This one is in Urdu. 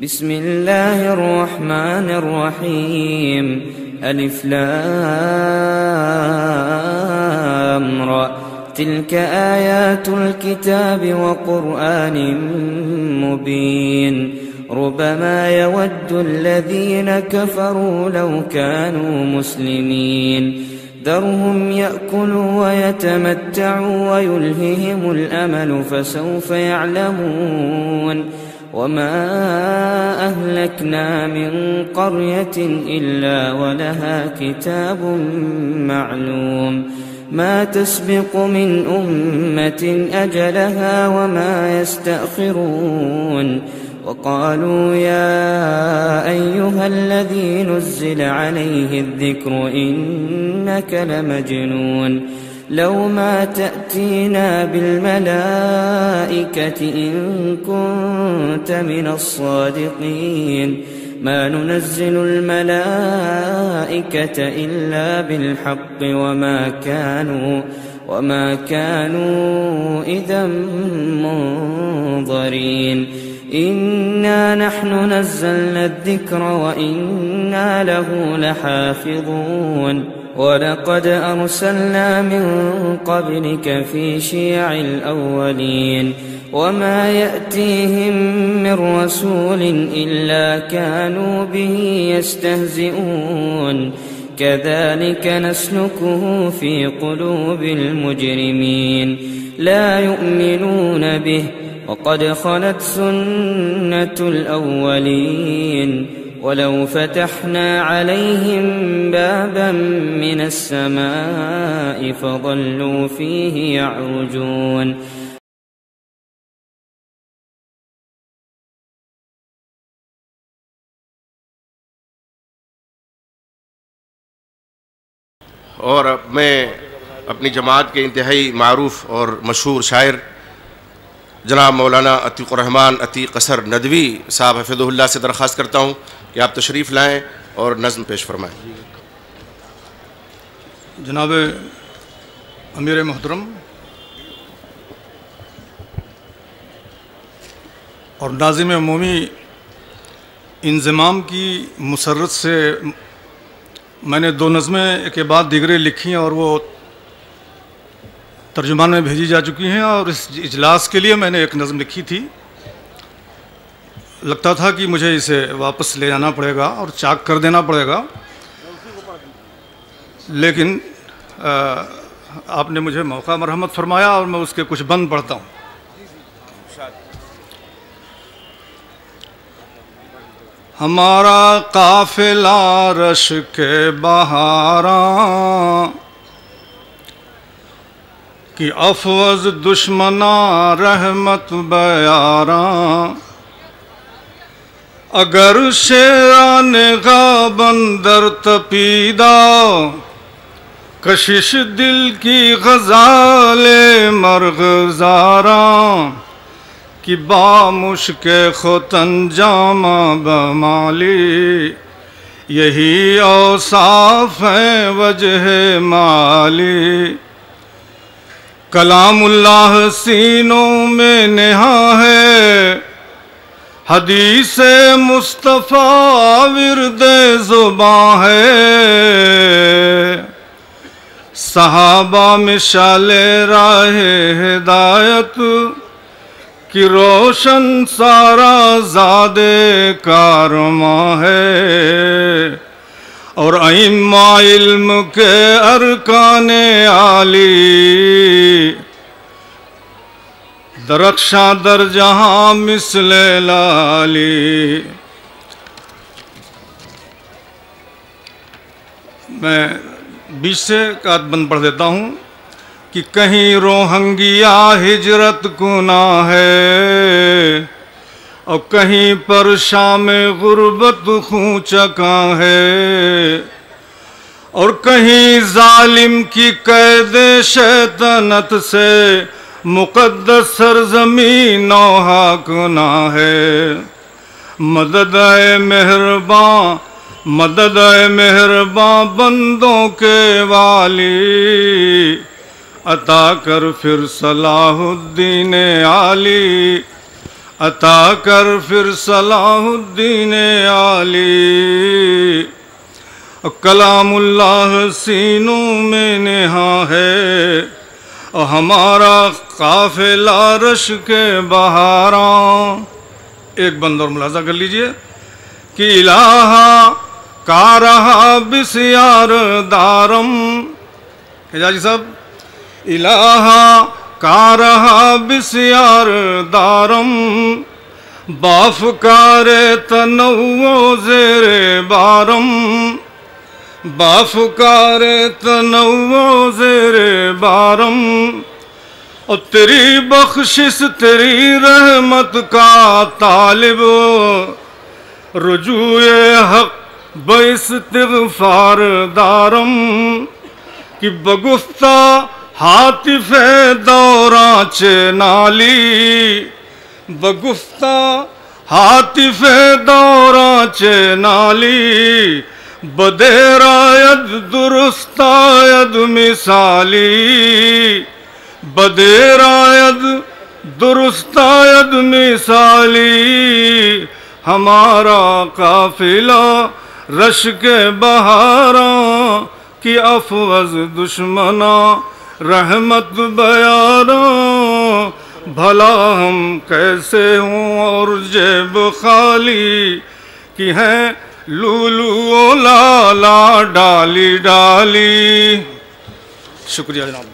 بسم الله الرحمن الرحيم. ألف لام را. تلك آيات الكتاب وقرآن مبين. ربما يود الذين كفروا لو كانوا مسلمين. ذرهم يأكلوا ويتمتعوا ويلههم الأمل فسوف يعلمون. وما أهلكنا من قرية إلا ولها كتاب معلوم. ما تسبق من أمة أجلها وما يستأخرون. وقالوا يا أيها الذي نزل عليه الذكر إنك لمجنون. لو ما تأتينا بالملائكة إن كنت من الصادقين. ما ننزل الملائكة إلا بالحق وما كانوا إذا منظرين. إنا نحن نزلنا الذكر وإنا له لحافظون. ولقد أرسلنا من قبلك في شيع الأولين. وما يأتيهم من رسول إلا كانوا به يستهزئون. كذلك نسلكه في قلوب المجرمين. لا يؤمنون به وقد خلت سنة الأولين. ولو فتحنا عليهم بابا من السماء فظلوا فيه يعرجون. اور میں اپنی جماعت کے انتہائی معروف اور مشہور شاعر جناب مولانا عتیق الرحمن عتیق قصر ندوی صاحب حفظہ اللہ سے درخواست کرتا ہوں کہ آپ تشریف لائیں اور نظم پیش فرمائیں. جناب امیر محترم اور ناظم عمومی انضمام کی مسرت سے میں نے 2 نظمیں کے بعد دیگریں لکھی ہیں اور وہ ترجمان میں بھیجی جا چکی ہیں. اور اس اجلاس کے لیے میں نے ایک نظم لکھی تھی. لگتا تھا کہ مجھے اسے واپس لے جانا پڑے گا اور چاک کر دینا پڑے گا، لیکن آپ نے مجھے موقع مرحمت فرمایا اور میں اس کے کچھ بند پڑھتا ہوں. ہمارا قافلہ رش کے بہاراں کہ افوز دشمنا رحمت بیاراں. اگر شیران غابن در تپیدہ کشش دل کی غزال مرغزاراں کہ با مشک ختن جامہ بمالی یہی اوصاف ہیں وجہ مالی. کلام اللہ سینوں میں نہاں ہے حدیث مصطفیٰ ورد زباں ہے. صحابہ مشعل راہ ہدایت کی روشن سارا زاد کارواں ہے. اور ائمہ علم کے ارکان عالی درخشاں در جہاں مثل لالی. میں 20 سے کا بند پڑھ دیتا ہوں کہ کہیں روہنگیا ہجرت کنا ہے اور کہیں پر شام غربت خوں چکاں ہے. اور کہیں ظالم کی قید شیطنت سے مقدس سرزمین نوحہ کنا ہے. مدد اے مہرباں مدد اے مہرباں بندوں کے والی عطا کر پھر صلاح الدین عالی عطا کر پھر صلاح الدین عالی، کلام اللہ سینوں میں نہاں ہے، ہمارا قافلہ رش کے بہاراں۔ ایک بند اور ملاحظہ کر لیجئے کہ الہ کا رہا بسیار دارم، حجازی صاحب، الہ کا رہا بسیار دارم، بافکار تنوع زیر بارم، بافکار تنوع زیر بارم، اور تیری بخشش تیری رحمت کا طالب، رجوع حق باستغفار دارم، کہ بگفتہ حاطف دوراں چنالی، بگفتہ حاطف دوراں چنالی، بدیر آید درست آید مثالی، بدیر آید درست آید مثالی، ہمارا قافلہ رش کے بہاراں کی افوز دشمنا رحمت بیاراں، بھلا ہم کیسے ہوں اور جیب خالی، کی ہیں لولو و لالا ڈالی ڈالی۔ شکریہ جناب۔